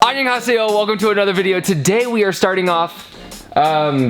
Annyeonghaseyo, welcome to another video. Today we are starting off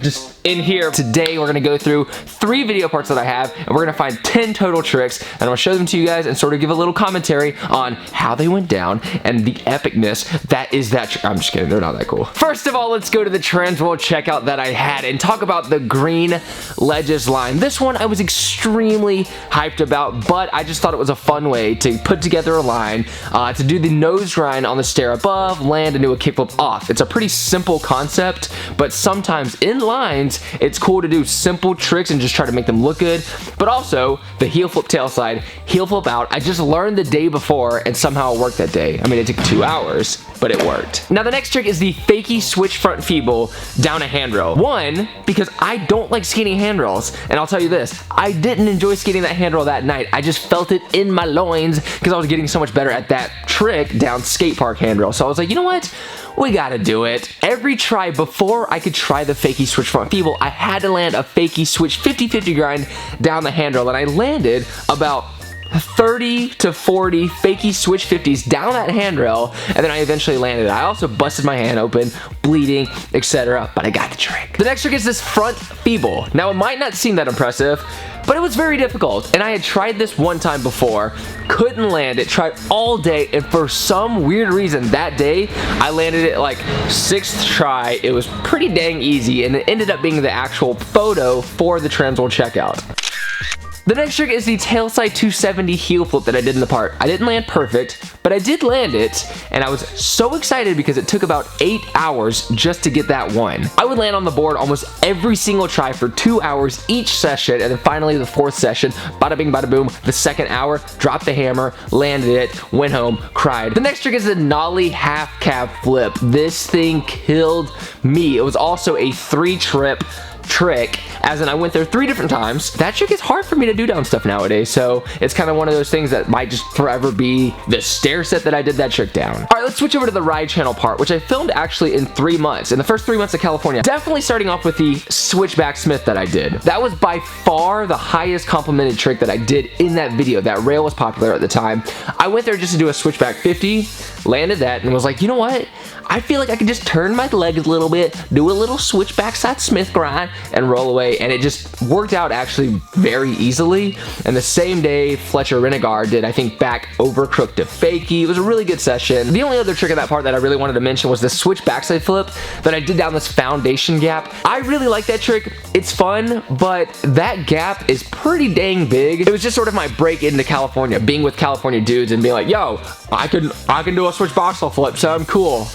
just in here. Today we're gonna go through 3 video parts that I have, and we're gonna find 10 total tricks, and I'm gonna show them to you guys and sort of give a little commentary on how they went down and the epicness that is that trick. I'm just kidding, they're not that cool. First of all, let's go to the Transworld checkout that I had and talk about the green ledges line. This one I was extremely hyped about, but I just thought it was a fun way to put together a line, to do the nose grind on the stair above, land, and do a kickflip off. It's a pretty simple concept, but sometimes in lines, it's cool to do simple tricks and just try to make them look good. But also, the heel flip tail slide, heel flip out, I just learned the day before and somehow it worked that day. I mean, it took 2 hours, but it worked. Now the next trick is the fakie switch front feeble down a handrail. One, because I don't like skating handrails, and I'll tell you this, I didn't enjoy skating that handrail that night. I just felt it in my loins because I was getting so much better at that trick down skate park handrail. So I was like, you know what? We gotta do it. Every try before I could try the fakie switch front feeble, I had to land a fakie switch 50-50 grind down the handrail, and I landed about 30 to 40 fakie switch 50s down that handrail, and then I eventually landed it. I also busted my hand open, bleeding, etc., but I got the trick. The next trick is this front feeble. Now it might not seem that impressive, but it was very difficult, and I had tried this one time before, couldn't land it, tried all day, and for some weird reason that day, I landed it like 6th try. It was pretty dang easy, and it ended up being the actual photo for the Transworld checkout. The next trick is the tailside 270 heel flip that I did in the part. I didn't land perfect, but I did land it, and I was so excited because it took about 8 hours just to get that one. I would land on the board almost every single try for 2 hours each session, and then finally the 4th session, bada bing bada boom, the 2nd hour, dropped the hammer, landed it, went home, cried. The next trick is the Nollie half cab flip. This thing killed me. It was also a 3-trip trick, as in I went there 3 different times. That trick is hard for me to do down stuff nowadays, so it's kind of one of those things that might just forever be the stair set that I did that trick down. All right, let's switch over to the ride channel part, which I filmed actually in 3 months, in the first 3 months of California. Definitely starting off with the switchback Smith that I did. That was by far the highest complimented trick that I did in that video. That rail was popular at the time. I went there just to do a switchback 50, landed that, and was like, you know what? I feel like I can just turn my legs a little bit, do a little switchback side Smith grind, and roll away, and it just worked out actually very easily. And the same day, Fletcher Renegar did, I think, back over crook to fakie. It was a really good session. The only other trick of that part that I really wanted to mention was the switch backside flip that I did down this foundation gap. I really like that trick. It's fun, but that gap is pretty dang big. It was just sort of my break into California, being with California dudes and being like, yo, I can do a switch boxel flip, so I'm cool.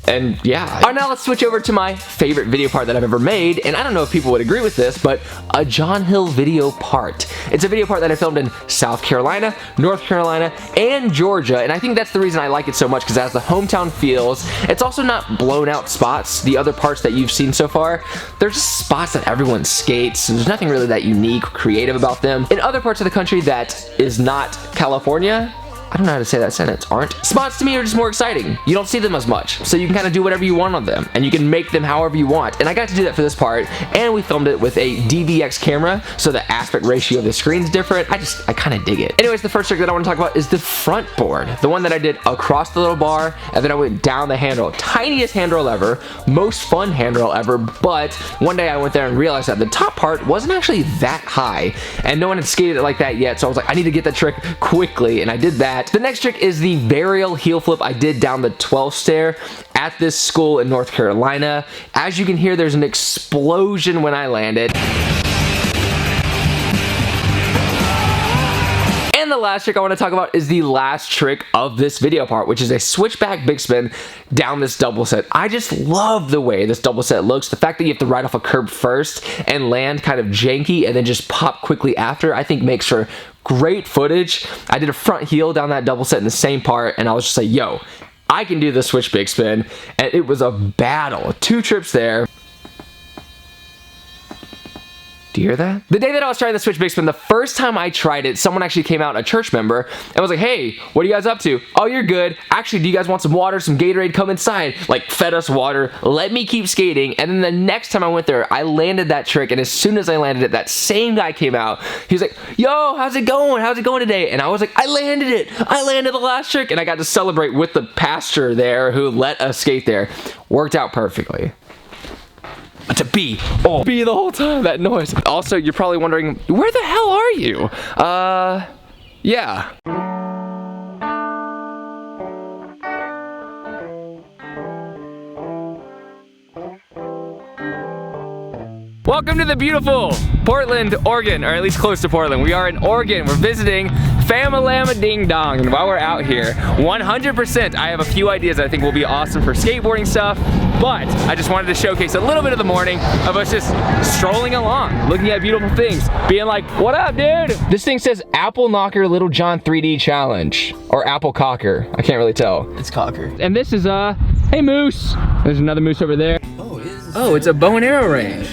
And yeah. All right, now let's switch over to my favorite video part that I've ever made, and I don't know if people would agree with this, but a John Hill video part. It's a video part that I filmed in South Carolina, North Carolina, and Georgia, and I think that's the reason I like it so much, because it has the hometown feels. It's also not blown out spots. The other parts that you've seen so far, they're just spots that everyone skates, and there's nothing really that unique or creative about them. In other parts of the country that is not California, I don't know how to say that sentence, aren't. Spots to me are just more exciting. You don't see them as much, so you can kind of do whatever you want on them, and you can make them however you want. And I got to do that for this part, and we filmed it with a DVX camera, so the aspect ratio of the screen's different. I kind of dig it. Anyways, the first trick that I want to talk about is the front board. The one that I did across the little bar, and then I went down the handrail. Tiniest handrail ever, most fun handrail ever, but one day I went there and realized that the top part wasn't actually that high, and no one had skated it like that yet, so I was like, I need to get that trick quickly, and I did that. The next trick is the burial heel flip I did down the 12th stair at this school in North Carolina. As you can hear, there's an explosion when I landed. And the last trick I want to talk about is the last trick of this video part, which is a switchback big spin down this double set. I just love the way this double set looks. The fact that you have to ride off a curb first and land kind of janky and then just pop quickly after, I think makes for great footage. I did a front heel down that double set in the same part, and I was just like, yo, I can do the switch big spin, and it was a battle. 2 trips there. Do you hear that? The day that I was trying the switch big spin, the first time I tried it, someone actually came out, a church member, and was like, hey, what are you guys up to? Oh, you're good. Actually, do you guys want some water, some Gatorade? Come inside. Like, fed us water, let me keep skating. And then the next time I went there, I landed that trick, and as soon as I landed it, that same guy came out. He was like, yo, how's it going? How's it going today? And I was like, I landed it. I landed the last trick. And I got to celebrate with the pastor there who let us skate there. Worked out perfectly. To be. Oh, be the whole time, that noise. Also, you're probably wondering, where the hell are you? Yeah. Welcome to the beautiful Portland, Oregon, or at least close to Portland. We are in Oregon. We're visiting Famalama Ding Dong. And while we're out here, 100%, I have a few ideas I think will be awesome for skateboarding stuff, but I just wanted to showcase a little bit of the morning of us just strolling along, looking at beautiful things, being like, what up, dude? This thing says Apple Knocker Little John 3D Challenge, or Apple Cocker. I can't really tell. It's Cocker. And this is, hey moose. There's another moose over there. Oh, it's a bow and arrow range.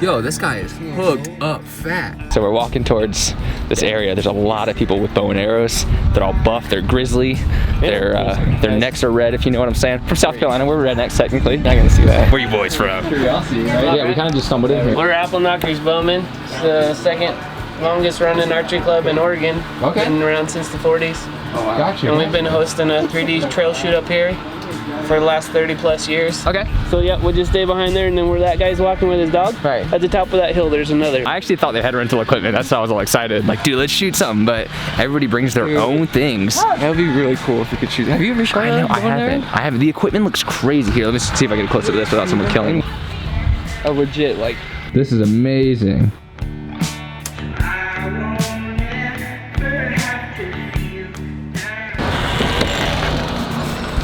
Yo, this guy is hooked up fat. So we're walking towards this area. There's a lot of people with bow and arrows. They're all buff, they're grizzly. Their necks are red, if you know what I'm saying. From South Carolina, we're rednecks technically. Not gonna see that. Where you boys from? Curiosity, right? Yeah, we kind of just stumbled in here. We're Apple Knockers Bowmen. It's the second longest running archery club in Oregon. Okay. Been around since the 40s. Oh, I got you. And we've been hosting a 3D trail shoot up here for the last 30 plus years. Okay. So yeah, we'll just stay behind there, and then where that guy's walking with his dog, right at the top of that hill, there's another. I actually thought they had rental equipment. That's why I was all excited. Like, dude, let's shoot something. But everybody brings their own things. That would be really cool if we could shoot. Have you ever shot? I know, I haven't. I haven't. The equipment looks crazy. Here, let me see if I can get close to this without someone killing me. A legit, like. This is amazing.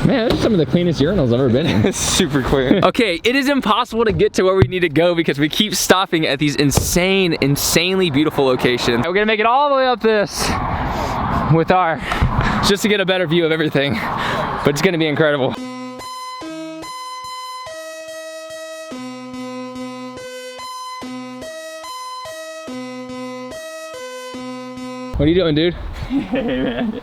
Man, those are some of the cleanest urinals I've ever been in. It's super clear. Okay, it is impossible to get to where we need to go because we keep stopping at these insanely beautiful locations. We're gonna make it all the way up this with our, just to get a better view of everything. But it's gonna be incredible. What are you doing, dude? Hey, man.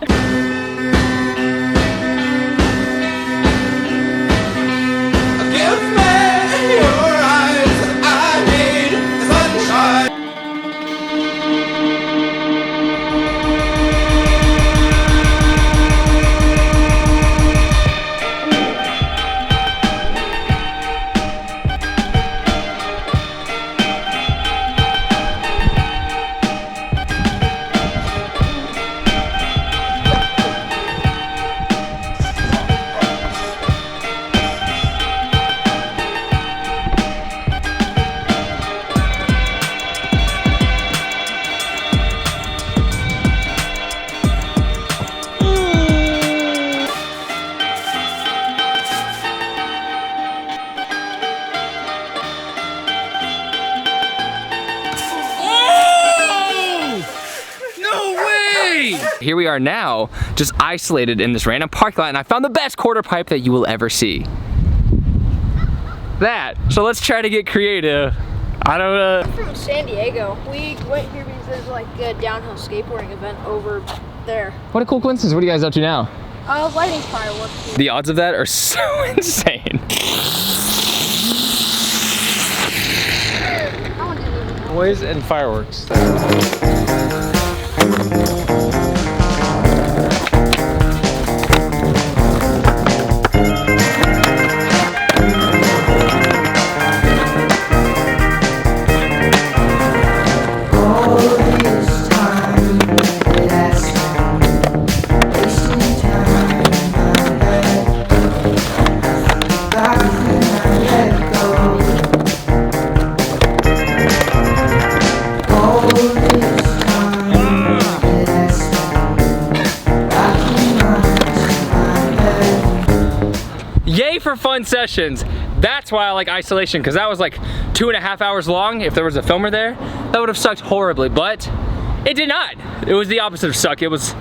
Here we are now, just isolated in this random parking lot, and I found the best quarter pipe that you will ever see. That. So let's try to get creative. I don't know. I'm from San Diego. We went here because there's like a downhill skateboarding event over there. What a cool coincidence. What are you guys up to now? Lighting fireworks. The odds of that are so insane. Boys and fireworks. Yay for fun sessions. That's why I like isolation, because that was like 2.5 hours long. If there was a filmer there, that would have sucked horribly, but it did not. It was the opposite of suck. It was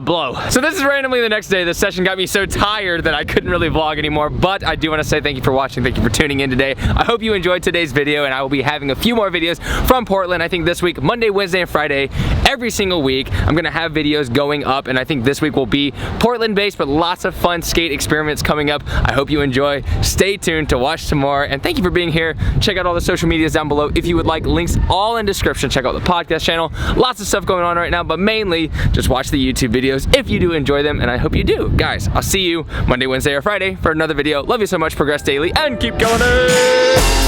blow. So this is randomly the next day. This session got me so tired that I couldn't really vlog anymore, but I do want to say thank you for watching. Thank you for tuning in today. I hope you enjoyed today's video, and I will be having a few more videos from Portland. I think this week, Monday, Wednesday, and Friday, every single week, I'm gonna have videos going up, and I think this week will be Portland based, but lots of fun skate experiments coming up. I hope you enjoy. Stay tuned to watch some more, and thank you for being here. Check out all the social medias down below if you would like. Links all in description. Check out the podcast channel. Lots of stuff going on right now, but mainly just watch the YouTube videos if you do enjoy them, and I hope you do. Guys, I'll see you Monday, Wednesday, or Friday for another video. Love you so much. Progress daily and keep going.